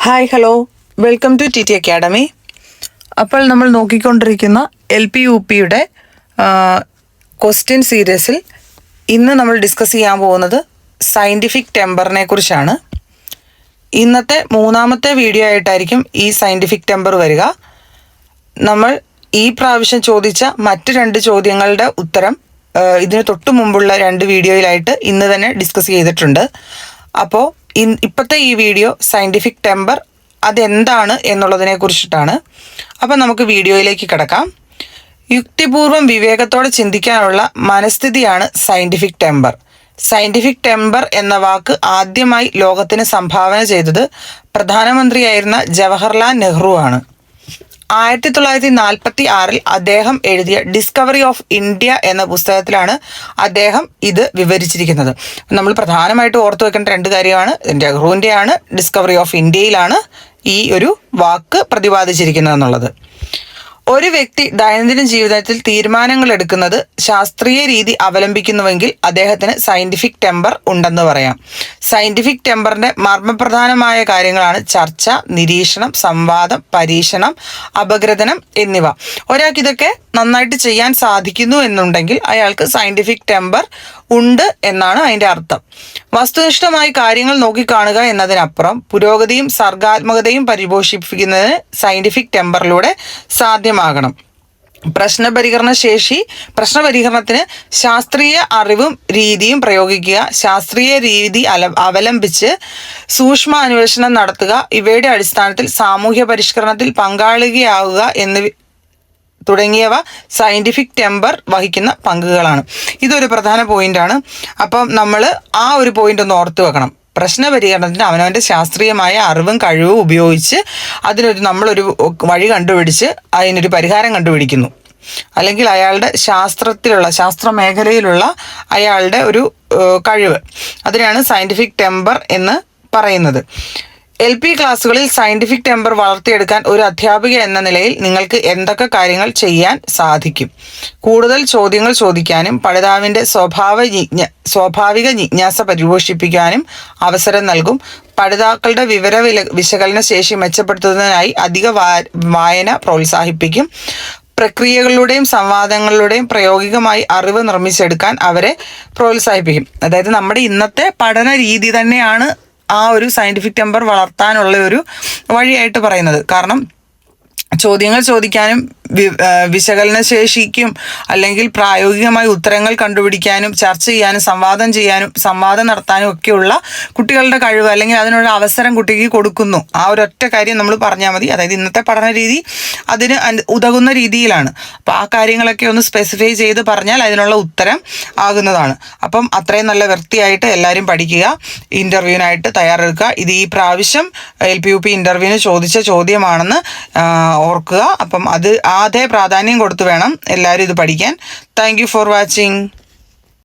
Hi hello welcome to T T academy. അപ്പോൾ നമ്മൾ നോക്കിക്കൊണ്ടിരിക്കുന്ന LP-UPയുടെ question സീരീസിൽ ഇന്ന് നമ്മൾ ഡിസ്കസ് ചെയ്യാൻ പോകുന്നത് സയൻറ്റിഫിക് ടെമ്പറിനെ കുറിച്ചാണ്. ഇന്നത്തെ മൂന്നാമത്തെ വീഡിയോ ആയിട്ടായിരിക്കും ഈ സയൻറ്റിഫിക് ടെമ്പർ വരിക. നമ്മൾ ഈ പ്രാവശ്യം ചോദിച്ച മറ്റ് രണ്ട് ചോദ്യങ്ങളുടെ ഉത്തരം ഇതിന് തൊട്ട് മുമ്പുള്ള രണ്ട് വീഡിയോയിലായിട്ട് ഇന്ന് തന്നെ ഡിസ്കസ് ചെയ്തിട്ടുണ്ട്. അപ്പോൾ ഇപ്പോഴത്തെ ഈ വീഡിയോ സയൻറ്റിഫിക് ടെമ്പർ അതെന്താണ് എന്നുള്ളതിനെ കുറിച്ചിട്ടാണ്. അപ്പം നമുക്ക് വീഡിയോയിലേക്ക് കിടക്കാം. യുക്തിപൂർവം വിവേകത്തോടെ ചിന്തിക്കാനുള്ള മനസ്ഥിതിയാണ് സയൻറ്റിഫിക് ടെമ്പർ. സയൻറ്റിഫിക് ടെമ്പർ എന്ന വാക്ക് ആദ്യമായി ലോകത്തിന് സംഭാവന ചെയ്തത് പ്രധാനമന്ത്രിയായിരുന്ന ജവഹർലാൽ നെഹ്റു ആണ്. 1946 അദ്ദേഹം എഴുതിയ ഡിസ്കവറി ഓഫ് ഇന്ത്യ എന്ന പുസ്തകത്തിലാണ് അദ്ദേഹം ഇത് വിവരിച്ചിരിക്കുന്നത്. നമ്മൾ പ്രധാനമായിട്ട് ഓർത്തു വെക്കേണ്ട രണ്ട് കാര്യമാണ്. നെഹ്റുവിൻ്റെയാണ് ഡിസ്കവറി ഓഫ് ഇന്ത്യയിലാണ് ഈ ഒരു വാക്ക് പ്രതിപാദിച്ചിരിക്കുന്നത് എന്നുള്ളത്. ഒരു വ്യക്തി ദൈനംദിന ജീവിതത്തിൽ തീരുമാനങ്ങൾ എടുക്കുന്നത് ശാസ്ത്രീയ രീതി അവലംബിക്കുന്നുവെങ്കിൽ അദ്ദേഹത്തിന് സയൻറ്റിഫിക് ടെമ്പർ ഉണ്ടെന്ന് പറയാം. സയൻറ്റിഫിക് ടെമ്പറിൻ്റെ മർമ്മപ്രധാനമായ കാര്യങ്ങളാണ് ചർച്ച, നിരീക്ഷണം, സംവാദം, പരീക്ഷണം, അപഗ്രഥനം എന്നിവ. ഒരാൾക്ക് ഇതൊക്കെ നന്നായിട്ട് ചെയ്യാൻ സാധിക്കുന്നു എന്നുണ്ടെങ്കിൽ അയാൾക്ക് സയൻറ്റിഫിക് ടെമ്പർ ഉണ്ട് എന്നാണ് അതിൻ്റെ അർത്ഥം. വസ്തുനിഷ്ഠമായി കാര്യങ്ങൾ നോക്കിക്കാണുക എന്നതിനപ്പുറം പുരോഗതിയും സർഗാത്മകതയും പരിപോഷിപ്പിക്കുന്നതിന് സയൻറ്റിഫിക് ടെമ്പറിലൂടെ സാധ്യമാകണം. പ്രശ്നപരിഹരണത്തിന് ശാസ്ത്രീയ അറിവും രീതിയും പ്രയോഗിക്കുക, ശാസ്ത്രീയ രീതി അവലംബിച്ച് സൂക്ഷ്മ അന്വേഷണം നടത്തുക, ഇവയുടെ അടിസ്ഥാനത്തിൽ സാമൂഹ്യ പരിഷ്കരണത്തിൽ പങ്കാളിയാവുക തുടങ്ങിയവ സയൻറ്റിഫിക് ടെമ്പർ വഹിക്കുന്ന പങ്കുകളാണ്. ഇതൊരു പ്രധാന പോയിന്റാണ്. അപ്പം നമ്മൾ ആ ഒരു പോയിന്റ് ഒന്ന് ഓർത്ത് വെക്കണം. പ്രശ്നപരിഹരണത്തിന് അവനവൻ്റെ ശാസ്ത്രീയമായ അറിവും കഴിവും ഉപയോഗിച്ച് നമ്മളൊരു വഴി കണ്ടുപിടിച്ച് അതിനൊരു പരിഹാരം കണ്ടുപിടിക്കുന്നു. അല്ലെങ്കിൽ അയാളുടെ ശാസ്ത്ര മേഖലയിലുള്ള അയാളുടെ ഒരു കഴിവ്, അതിനാണ് സയൻറ്റിഫിക് ടെമ്പർ എന്ന് പറയുന്നത്. LP ക്ലാസ്സുകളിൽ സയൻറ്റിഫിക് ടെമ്പർ വളർത്തിയെടുക്കാൻ ഒരു അധ്യാപിക എന്ന നിലയിൽ നിങ്ങൾക്ക് എന്തൊക്കെ കാര്യങ്ങൾ ചെയ്യാൻ സാധിക്കും? കൂടുതൽ ചോദ്യങ്ങൾ ചോദിക്കാനും പഠിതാവിൻ്റെ സ്വാഭാവിക ജിജ്ഞാസ പരിപോഷിപ്പിക്കാനും അവസരം നൽകും. പഠിതാക്കളുടെ വിശകലന ശേഷി മെച്ചപ്പെടുത്തുന്നതിനായി അധിക വായന പ്രോത്സാഹിപ്പിക്കും. പ്രക്രിയകളിലൂടെയും സംവാദങ്ങളിലൂടെയും പ്രായോഗികമായി അറിവ് നിർമ്മിച്ചെടുക്കാൻ അവരെ പ്രോത്സാഹിപ്പിക്കും. അതായത് നമ്മുടെ ഇന്നത്തെ പഠന രീതി തന്നെയാണ് ആ ഒരു സയൻറ്റിഫിക് ടെമ്പർ വളർത്താനുള്ള ഒരു വഴിയായിട്ട് പറയുന്നത്. കാരണം ചോദ്യങ്ങൾ ചോദിക്കാനും വിശകലന ശേഷിക്കും അല്ലെങ്കിൽ പ്രായോഗികമായി ഉത്തരങ്ങൾ കണ്ടുപിടിക്കാനും ചർച്ച ചെയ്യാനും സംവാദം നടത്താനും ഒക്കെയുള്ള കുട്ടികളുടെ കഴിവ് അല്ലെങ്കിൽ അതിനുള്ള അവസരം കുട്ടിക്ക് കൊടുക്കുന്നു. ആ ഒരൊറ്റ കാര്യം നമ്മൾ പറഞ്ഞാൽ മതി. അതായത് ഇന്നത്തെ പഠന രീതി അതിന് ഉതകുന്ന രീതിയിലാണ്. അപ്പോൾ ആ കാര്യങ്ങളൊക്കെ ഒന്ന് സ്പെസിഫൈ ചെയ്ത് പറഞ്ഞാൽ അതിനുള്ള ഉത്തരം ആകുന്നതാണ്. അപ്പം അത്രയും നല്ല വൃത്തിയായിട്ട് എല്ലാവരും പഠിക്കുക, ഇൻ്റർവ്യൂവിനായിട്ട് തയ്യാറെടുക്കുക. ഇത് ഈ പ്രാവശ്യം LP-UP ഇൻ്റർവ്യൂവിന് ചോദിച്ച ചോദ്യമാണെന്ന് ഓർക്കുക. അപ്പം അതേ പ്രാധാന്യം കൊടുത്ത് വേണം എല്ലാവരും ഇത് പഠിക്കാൻ. Thank you for watching.